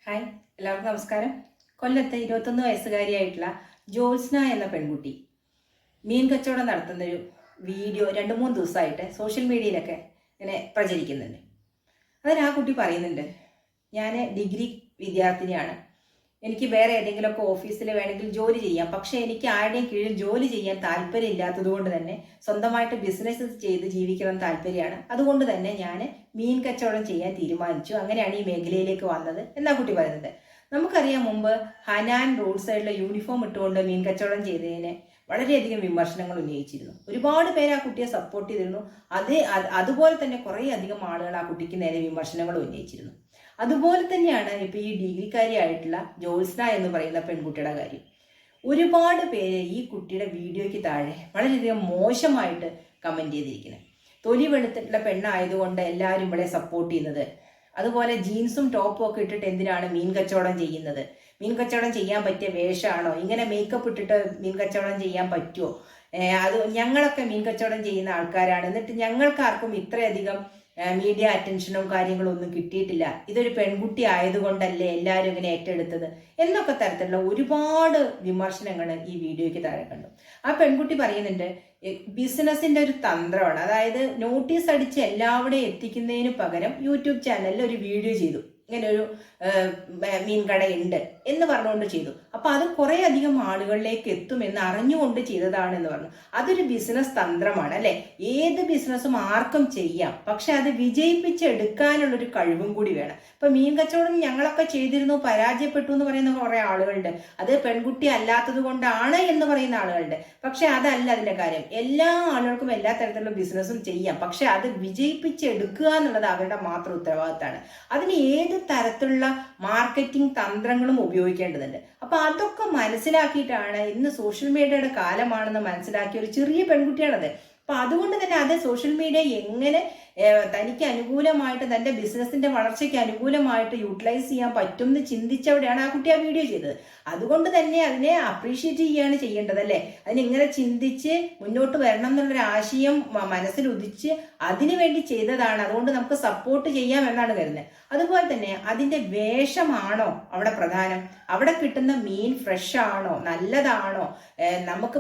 Hi, എല്ലാവർക്കും നമസ്കാരം. കൊല്ലത്തെ 21 വയസ്സുകാരിയായിട്ടുള്ള ജോത്സ്ന എന്ന പെൺകുട്ടി മീൻ കച്ചവടം നടത്തുന്നൊരു വീഡിയോ 2-3 ദിവസമായിട്ട് സോഷ്യൽ മീഡിയയിലൊക്കെ ഇങ്ങനെ പ്രചരിക്കുന്നുണ്ട്. അതിൽ ആ കുട്ടി പറയുന്നുണ്ട്, ഞാൻ ഡിഗ്രി വിദ്യാർത്ഥിനിയാണ്, എനിക്ക് വേറെ ഏതെങ്കിലുമൊക്കെ ഓഫീസിൽ വേണമെങ്കിൽ ജോലി ചെയ്യാം, പക്ഷേ എനിക്ക് ആരുടെയും കീഴിൽ ജോലി ചെയ്യാൻ താല്പര്യം ഇല്ലാത്തത് കൊണ്ട് തന്നെ സ്വന്തമായിട്ട് ബിസിനസ് ചെയ്ത് ജീവിക്കണം താല്പര്യമാണ്. അതുകൊണ്ട് തന്നെ ഞാൻ മീൻ കച്ചവടം ചെയ്യാൻ തീരുമാനിച്ചു. അങ്ങനെയാണ് ഈ മേഖലയിലേക്ക് വന്നത് എന്നാ കുട്ടി പറയുന്നത്. നമുക്കറിയാം, മുമ്പ് ഹനാൻ റോഡ് സൈഡിലെ യൂണിഫോം ഇട്ടുകൊണ്ട് മീൻ കച്ചവടം ചെയ്തതിന് വളരെയധികം വിമർശനങ്ങൾ ഉന്നയിച്ചിരുന്നു. ഒരുപാട് പേര് ആ കുട്ടിയെ സപ്പോർട്ട് ചെയ്തിരുന്നു. അതുപോലെ തന്നെ കുറേ അധികം ആളുകൾ ആ കുട്ടിക്ക് നേരെ വിമർശനങ്ങൾ ഉന്നയിച്ചിരുന്നു. അതുപോലെ തന്നെയാണ് ഇപ്പോൾ ഈ ഡിഗ്രിക്കാരിയായിട്ടുള്ള ജോത്സ്ന എന്ന് പറയുന്ന പെൺകുട്ടിയുടെ കാര്യം. ഒരുപാട് പേര് ഈ കുട്ടിയുടെ വീഡിയോയ്ക്ക് താഴെ വളരെയധികം മോശമായിട്ട് കമൻറ്റ് ചെയ്തിരിക്കുന്നത്. തൊലി വെളുത്തിട്ടുള്ള പെണ്ണായതുകൊണ്ട് എല്ലാവരും ഇവിടെ സപ്പോർട്ട് ചെയ്യുന്നത്, അതുപോലെ ജീൻസും ടോപ്പും ഒക്കെ ഇട്ടിട്ട് എന്തിനാണ് മീൻ കച്ചവടം ചെയ്യുന്നത്, മീൻ കച്ചവടം ചെയ്യാൻ പറ്റിയ വേഷമാണോ, ഇങ്ങനെ മേക്കപ്പ് ഇട്ടിട്ട് മീൻ കച്ചവടം ചെയ്യാൻ പറ്റുമോ, അത് ഞങ്ങളൊക്കെ മീൻ കച്ചവടം ചെയ്യുന്ന ആൾക്കാരാണ്, എന്നിട്ട് ഞങ്ങൾക്കാർക്കും ഇത്രയധികം മീഡിയ അറ്റൻഷനും കാര്യങ്ങളും ഒന്നും കിട്ടിയിട്ടില്ല, ഇതൊരു പെൺകുട്ടി ആയതുകൊണ്ടല്ലേ എല്ലാവരും ഇങ്ങനെ ഏറ്റെടുത്തത് എന്നൊക്കെ തരത്തിലുള്ള ഒരുപാട് വിമർശനങ്ങൾ ഈ വീഡിയോയ്ക്ക് താഴെ കണ്ടു. ആ പെൺകുട്ടി പറയുന്നുണ്ട്, ബിസിനസിന്റെ ഒരു തന്ത്രമാണ്, അതായത് നോട്ടീസ് അടിച്ച് എല്ലാവിടെയും എത്തിക്കുന്നതിന് പകരം യൂട്യൂബ് ചാനലിൽ ഒരു വീഡിയോ ചെയ്തു, ഇങ്ങനെ ഒരു മീൻ കടയുണ്ട് എന്ന് പറഞ്ഞുകൊണ്ട് ചെയ്തു. അപ്പൊ അത് കുറെ അധികം ആളുകളിലേക്ക് എത്തുമെന്ന് അറിഞ്ഞുകൊണ്ട് ചെയ്തതാണെന്ന് പറഞ്ഞു. അതൊരു ബിസിനസ് തന്ത്രമാണ് അല്ലെ. ഏത് ബിസിനസ്സും ആർക്കും ചെയ്യാം, പക്ഷെ അത് വിജയിപ്പിച്ചെടുക്കാനുള്ളൊരു കഴിവും കൂടി വേണം. ഇപ്പൊ മീൻ കച്ചവടം ഞങ്ങളൊക്കെ ചെയ്തിരുന്നു, പരാജയപ്പെട്ടു എന്ന് പറയുന്ന കുറെ ആളുകളുണ്ട്. അത് പെൺകുട്ടി അല്ലാത്തത് കൊണ്ടാണ് എന്ന് പറയുന്ന ആളുകളുണ്ട്. പക്ഷെ അതല്ല അതിന്റെ കാര്യം. എല്ലാ ആളുകൾക്കും എല്ലാ തരത്തിലുള്ള ബിസിനസ്സും ചെയ്യാം, പക്ഷെ അത് വിജയിപ്പിച്ചെടുക്കുക എന്നുള്ളത് അവരുടെ മാത്രം ഉത്തരവാദിത്തമാണ്. അതിന് ഏത് തരത്തിലുള്ള മാർക്കറ്റിംഗ് തന്ത്രങ്ങളും ഉപയോഗിക്കേണ്ടതുണ്ട്. അപ്പൊ അതൊക്കെ മനസ്സിലാക്കിയിട്ടാണ്, ഇന്ന് സോഷ്യൽ മീഡിയയുടെ കാലമാണെന്ന് മനസ്സിലാക്കിയ ഒരു ചെറിയ പെൺകുട്ടിയാണത്. അപ്പൊ അതുകൊണ്ട് തന്നെ അത് സോഷ്യൽ മീഡിയ എങ്ങനെ തനിക്ക് അനുകൂലമായിട്ട്, തന്റെ ബിസിനസിന്റെ വളർച്ചയ്ക്ക് അനുകൂലമായിട്ട് യൂട്ടിലൈസ് ചെയ്യാൻ പറ്റും എന്ന് ചിന്തിച്ചവിടെയാണ് ആ കുട്ടി ആ വീഡിയോ ചെയ്തത്. അതുകൊണ്ട് തന്നെ അതിനെ അപ്രീഷിയേറ്റ് ചെയ്യാണ് ചെയ്യേണ്ടത് അല്ലേ. അതിനിങ്ങനെ ചിന്തിച്ച് മുന്നോട്ട് വരണം എന്നുള്ളൊരു ആശയം മനസ്സിൽ ഉദിച്ച് അതിനു വേണ്ടി ചെയ്തതാണ്. അതുകൊണ്ട് നമുക്ക് സപ്പോർട്ട് ചെയ്യാം എന്നാണ് കരുതുന്നത്. അതുപോലെ തന്നെ അതിന്റെ വേഷമാണോ അവിടെ പ്രധാനം, അവിടെ കിട്ടുന്ന മീൻ ഫ്രഷ് ആണോ, നല്ലതാണോ, നമുക്ക്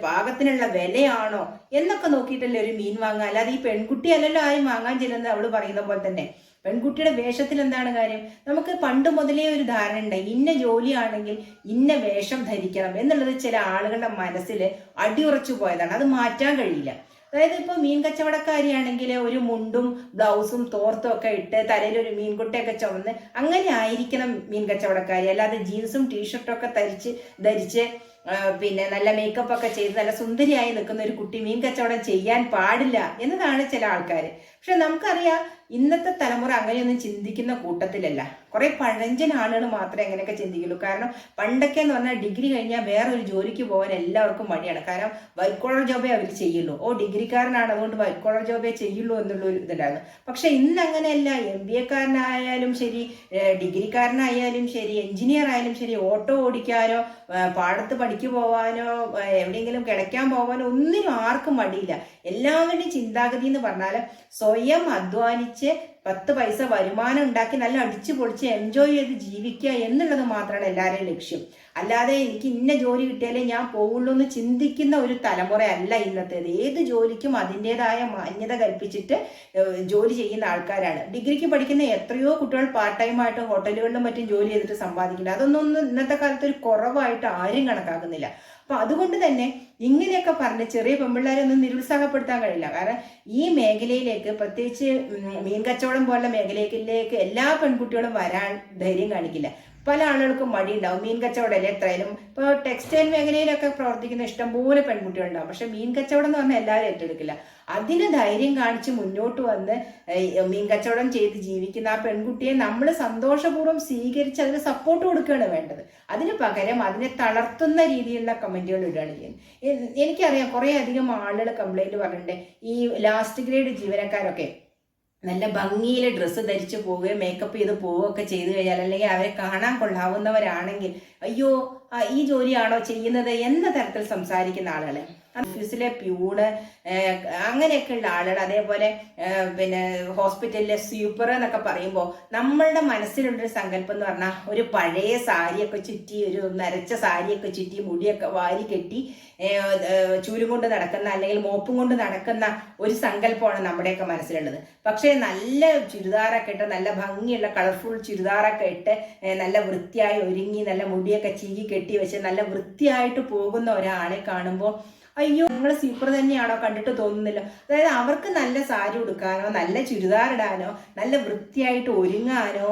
പാകത്തിനുള്ള വിലയാണോ എന്നൊക്കെ നോക്കിയിട്ടല്ലേ ഒരു മീൻ വാങ്ങുക. അല്ലാതെ ഈ പെൺകുട്ടി അല്ലല്ലോ ആരും വാങ്ങാൻ ചെല്ലുന്നത്. അവള് പറയുന്ന പോലെ തന്നെ പെൺകുട്ടിയുടെ വേഷത്തിൽ എന്താണ് കാര്യം. നമുക്ക് പണ്ട് മുതലേ ഒരു ധാരണ ഉണ്ട്, ഇന്ന ജോലിയാണെങ്കിൽ ഇന്ന വേഷം ധരിക്കണം എന്നുള്ളത് ചില ആളുകളുടെ മനസ്സിൽ അടിയുറച്ചു പോയതാണ്. അത് മാറ്റാൻ കഴിയില്ല. അതായത് ഇപ്പൊ മീൻ കച്ചവടക്കാരിയാണെങ്കിൽ ഒരു മുണ്ടും ബ്ലൗസും തോർത്തും ഒക്കെ ഇട്ട് തലയിൽ ഒരു മീൻകുട്ടിയൊക്കെ ചുമന്ന് അങ്ങനെ ആയിരിക്കണം മീൻ കച്ചവടക്കാരി. അല്ലാതെ ജീൻസും ടീഷർട്ടും ഒക്കെ ധരിച്ച് പിന്നെ നല്ല മേക്കപ്പ് ഒക്കെ ചെയ്ത് നല്ല സുന്ദരിയായി നിൽക്കുന്ന ഒരു കുട്ടി മീൻ കച്ചവടം ചെയ്യാൻ പാടില്ല എന്നതാണ് ചില ആൾക്കാർ. പക്ഷെ നമുക്കറിയാം, ഇന്നത്തെ തലമുറ അങ്ങനെയൊന്നും ചിന്തിക്കുന്ന കൂട്ടത്തിലല്ല. കുറെ പഴഞ്ചൻ ആളുകൾ മാത്രമേ അങ്ങനെയൊക്കെ ചിന്തിക്കുള്ളൂ. കാരണം പണ്ടൊക്കെ എന്ന് പറഞ്ഞാൽ ഡിഗ്രി കഴിഞ്ഞാൽ വേറെ ഒരു ജോലിക്ക് പോകാൻ എല്ലാവർക്കും മടിയാണ്. കാരണം വൈറ്റ് കോളർ ജോബേ അവർ ചെയ്യുള്ളൂ. ഡിഗ്രിക്കാരനാണ് അതുകൊണ്ട് വൈറ്റ് കോളർ ജോബേ ചെയ്യുള്ളൂ എന്നുള്ള ഒരു ഇതുണ്ടായിരുന്നു. പക്ഷെ ഇന്ന് അങ്ങനെയല്ല. MBA കാരനായാലും ശരി, ഡിഗ്രിക്കാരനായാലും ശരി, എഞ്ചിനീയർ ആയാലും ശരി, ഓട്ടോ ഓടിക്കാനോ പാടത്ത് പണിക്ക് പോവാനോ എവിടെയെങ്കിലും കിടക്കാൻ പോവാനോ ഒന്നിനും ആർക്കും മടിയില്ല. എല്ലാവരുടെയും ചിന്താഗതി എന്ന് പറഞ്ഞാൽ സ്വയം അധ്വാനിച്ച് 10 പൈസ വരുമാനം ഉണ്ടാക്കി നല്ല അടിച്ചു പൊളിച്ച് എൻജോയ് ചെയ്ത് ജീവിക്കുക എന്നുള്ളത് മാത്രമാണ് എല്ലാവരുടെയും ലക്ഷ്യം. അല്ലാതെ എനിക്ക് ഇന്ന ജോലി കിട്ടിയാലേ ഞാൻ പോവുള്ളൂ എന്ന് ചിന്തിക്കുന്ന ഒരു തലമുറയല്ല ഇന്നത്തേത്. ഏത് ജോലിക്കും അതിൻ്റെതായ മാന്യത കൽപ്പിച്ചിട്ട് ജോലി ചെയ്യുന്ന ആൾക്കാരാണ്. ഡിഗ്രിക്ക് പഠിക്കുന്ന എത്രയോ കുട്ടികൾ പാർട്ട് ടൈമായിട്ട് ഹോട്ടലുകളിലും മറ്റും ജോലി ചെയ്തിട്ട് സമ്പാദിക്കുന്നുണ്ട്. അതൊന്നും ഇന്നത്തെ കാലത്ത് ഒരു കുറവായിട്ട് ആരും കണക്കാക്കുന്നില്ല. അപ്പൊ അതുകൊണ്ട് തന്നെ ഇങ്ങനെയൊക്കെ പറഞ്ഞ് ചെറിയ പെൺപിള്ളേരൊന്നും നിരുത്സാഹപ്പെടുത്താൻ കഴിയില്ല. കാരണം ഈ മേഖലയിലേക്ക്, പ്രത്യേകിച്ച് മീൻ കച്ചവടം പോലുള്ള മേഖലയിലേക്ക് എല്ലാ പെൺകുട്ടികളും വരാൻ ധൈര്യം കാണിക്കില്ല. പല ആളുകൾക്കും മടിയുണ്ടാവും. മീൻ കച്ചവടം അല്ലേ എത്രയായാലും. ഇപ്പോൾ ടെക്സ്റ്റൈൽ മേഖലയിലൊക്കെ പ്രവർത്തിക്കുന്ന ഇഷ്ടംപോലെ പെൺകുട്ടികളുണ്ടാവും. പക്ഷെ മീൻ കച്ചവടം എന്ന് പറഞ്ഞാൽ എല്ലാവരും ഏറ്റെടുക്കില്ല. അതിന് ധൈര്യം കാണിച്ച് മുന്നോട്ട് വന്ന് മീൻ കച്ചവടം ചെയ്ത് ജീവിക്കുന്ന ആ പെൺകുട്ടിയെ നമ്മൾ സന്തോഷപൂർവ്വം സ്വീകരിച്ച് അതിന് സപ്പോർട്ട് കൊടുക്കുകയാണ് വേണ്ടത്. അതിന് പകരം അതിനെ തളർത്തുന്ന രീതിയിലുള്ള കമന്റുകൾ ഇടുകയാണ് ചെയ്യുന്നത്. എനിക്കറിയാം കുറേ അധികം ആളുകൾ കംപ്ലൈന്റ് പറഞ്ഞിട്ടുണ്ട്. ഈ ലാസ്റ്റ് ഗ്രേഡ് ജീവനക്കാരൊക്കെ നല്ല ഭംഗിയിൽ ഡ്രസ്സ് ധരിച്ചു പോവുകയും മേക്കപ്പ് ചെയ്ത് പോവുകയൊക്കെ ചെയ്തു കഴിഞ്ഞാൽ, അല്ലെങ്കിൽ അവരെ കാണാൻ കൊള്ളാവുന്നവരാണെങ്കിൽ, അയ്യോ ഈ ജോലിയാണോ ചെയ്യുന്നത് എന്ന തരത്തിൽ സംസാരിക്കുന്ന ആളുകളെ ഓഫീസിലെ പ്യൂണ്, അങ്ങനെയൊക്കെയുള്ള ആളുകൾ, അതേപോലെ പിന്നെ ഹോസ്പിറ്റലിലെ സ്വീപ്പർ എന്നൊക്കെ പറയുമ്പോൾ നമ്മളുടെ മനസ്സിലുള്ളൊരു സങ്കല്പം എന്ന് പറഞ്ഞാൽ ഒരു പഴയ സാരിയൊക്കെ ചുറ്റി, ഒരു നരച്ച സാരിയൊക്കെ ചുറ്റി, മുടിയൊക്കെ വാരി കെട്ടി ചൂലും കൊണ്ട് നടക്കുന്ന അല്ലെങ്കിൽ മോപ്പും കൊണ്ട് നടക്കുന്ന ഒരു സങ്കല്പമാണ് നമ്മുടെയൊക്കെ മനസ്സിലുള്ളത്. പക്ഷേ നല്ല ചുരിദാറൊക്കെ ഇട്ട്, നല്ല ഭംഗിയുള്ള കളർഫുൾ ചുരിദാറൊക്കെ ഇട്ട്, നല്ല വൃത്തിയായി ഒരുങ്ങി, നല്ല മുടിയൊക്കെ ചീകി കെട്ടി വെച്ച് നല്ല വൃത്തിയായിട്ട് പോകുന്ന ഒരാളെ കാണുമ്പോൾ അയ്യോ നിങ്ങൾ സൂപ്പർ തന്നെയാണോ കണ്ടിട്ട് തോന്നുന്നില്ല. അതായത് അവർക്ക് നല്ല സാരി ഉടുക്കാനോ, നല്ല ചുരിദാർ ഇടാനോ, നല്ല വൃത്തിയായിട്ട് ഒരുങ്ങാനോ,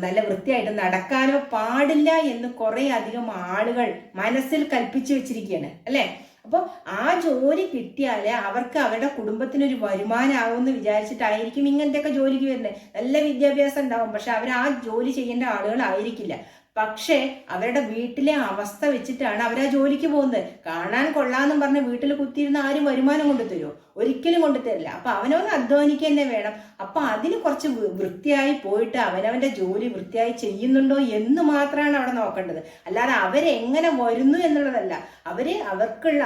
നല്ല വൃത്തിയായിട്ട് നടക്കാനോ പാടില്ല എന്ന് കുറെ അധികം ആളുകൾ മനസ്സിൽ കൽപ്പിച്ചു വെച്ചിരിക്കുകയാണ് അല്ലേ. അപ്പോൾ ആ ജോലി കിട്ടിയാൽ അവർക്ക് അവരുടെ കുടുംബത്തിനൊരു വരുമാനമാകുമെന്ന് വിചാരിച്ചിട്ടായിരിക്കും ഇങ്ങനത്തെയൊക്കെ ജോലിക്ക് വരുന്നത്. നല്ല വിദ്യാഭ്യാസം ഉണ്ടാവും, പക്ഷെ അവർ ആ ജോലി ചെയ്യേണ്ട ആളുകളായിരിക്കില്ല. പക്ഷേ അവരുടെ വീട്ടിലെ അവസ്ഥ വെച്ചിട്ടാണ് അവർ ആ ജോലിക്ക് പോകുന്നത്. കാണാൻ കൊള്ളാമെന്നും പറഞ്ഞ് വീട്ടിൽ കുത്തിയിരുന്ന ആരും വരുമാനം കൊണ്ടു തരുമോ? ഒരിക്കലും കൊണ്ടു തരില്ല. അപ്പൊ അവനവൻ അധ്വാനിക്കുക തന്നെ വേണം. അപ്പൊ അതിന് കുറച്ച് വൃത്തിയായി പോയിട്ട് അവനവന്റെ ജോലി വൃത്തിയായി ചെയ്യുന്നുണ്ടോ എന്ന് മാത്രമാണ് അവിടെ നോക്കേണ്ടത്. അല്ലാതെ അവരെങ്ങനെ വരുന്നു എന്നുള്ളതല്ല.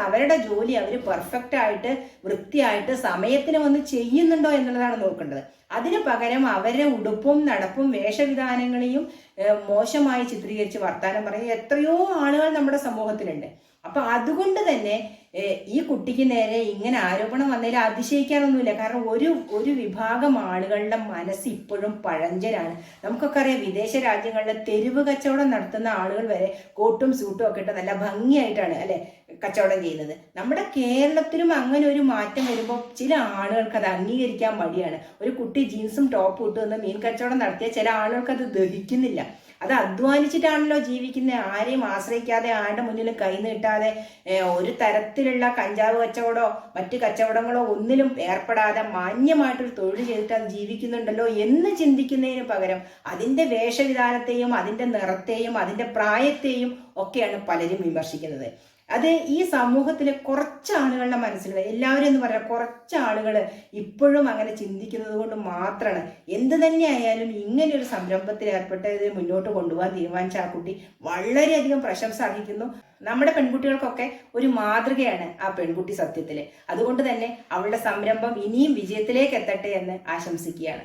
അവരുടെ ജോലി അവര് പെർഫെക്റ്റ് ആയിട്ട് വൃത്തിയായിട്ട് സമയത്തിന് വന്ന് ചെയ്യുന്നുണ്ടോ എന്നുള്ളതാണ് നോക്കേണ്ടത്. അതിന് പകരം അവരുടെ ഉടുപ്പും നടപ്പും വേഷവിധാനങ്ങളെയും മോശമായി ചിത്രീകരിച്ച് വർത്താനം പറയുന്ന എത്രയോ ആളുകൾ നമ്മുടെ സമൂഹത്തിലുണ്ട്. അപ്പൊ അതുകൊണ്ട് തന്നെ ഈ കുട്ടിക്ക് നേരെ ഇങ്ങനെ ആരോപണം വന്നതിൽ അതിശയിക്കാനൊന്നുമില്ല. കാരണം ഒരു വിഭാഗം ആളുകളുടെ മനസ്സ് ഇപ്പോഴും പഴഞ്ചനാണ്. നമുക്കൊക്കെ അറിയാം, വിദേശ രാജ്യങ്ങളിലെ തെരുവ് കച്ചവടം നടത്തുന്ന ആളുകൾ വരെ കോട്ടും സൂട്ടും ഒക്കെ ഇട്ട് നല്ല ഭംഗിയായിട്ടാണ് അല്ലെ കച്ചവടം ചെയ്യുന്നത്. നമ്മുടെ കേരളത്തിലും അങ്ങനെ ഒരു മാറ്റം വരുമ്പോൾ ചില ആളുകൾക്ക് അത് അംഗീകരിക്കാൻ മടിയാണ്. ഒരു കുട്ടി ജീൻസും ടോപ്പും ഇട്ട് നിന്ന് മീൻ കച്ചവടം നടത്തിയ ചില ആളുകൾക്ക് അത് ദഹിക്കുന്നില്ല. അത് അധ്വാനിച്ചിട്ടാണല്ലോ ജീവിക്കുന്നത്. ആരെയും ആശ്രയിക്കാതെ, ആരുടെ മുന്നിലും കൈ നീട്ടാതെ, ഒരു തരത്തിലുള്ള കഞ്ചാവ് കച്ചവടമോ മറ്റു കച്ചവടങ്ങളോ ഒന്നിലും ഏർപ്പെടാതെ മാന്യമായിട്ടൊരു തൊഴിൽ ചെയ്തിട്ട് അത് ജീവിക്കുന്നുണ്ടല്ലോ എന്ന് ചിന്തിക്കുന്നതിന് പകരം അതിൻ്റെ വേഷവിധാനത്തെയും അതിൻ്റെ നിറത്തെയും അതിൻ്റെ പ്രായത്തെയും ഒക്കെയാണ് പലരും വിമർശിക്കുന്നത്. അത് ഈ സമൂഹത്തിലെ കുറച്ച് ആളുകളുടെ മനസ്സിലുള്ള, എല്ലാവരും എന്ന് പറയാം, കുറച്ച് ആളുകൾ ഇപ്പോഴും അങ്ങനെ ചിന്തിക്കുന്നത് കൊണ്ട് മാത്രമാണ് എന്ത് തന്നെ ആയാലും ഇങ്ങനെ ഒരു സംരംഭത്തിൽ ഏർപ്പെട്ട് ഇത് മുന്നോട്ട് കൊണ്ടുപോകാൻ തീരുമാനിച്ച ആ കുട്ടി വളരെയധികം പ്രശംസ അർഹിക്കുന്നു. നമ്മുടെ പെൺകുട്ടികൾക്കൊക്കെ ഒരു മാതൃകയാണ് ആ പെൺകുട്ടി സത്യത്തില്. അതുകൊണ്ട് തന്നെ അവളുടെ സംരംഭം ഇനിയും വിജയത്തിലേക്ക് എത്തട്ടെ എന്ന് ആശംസിക്കുകയാണ്.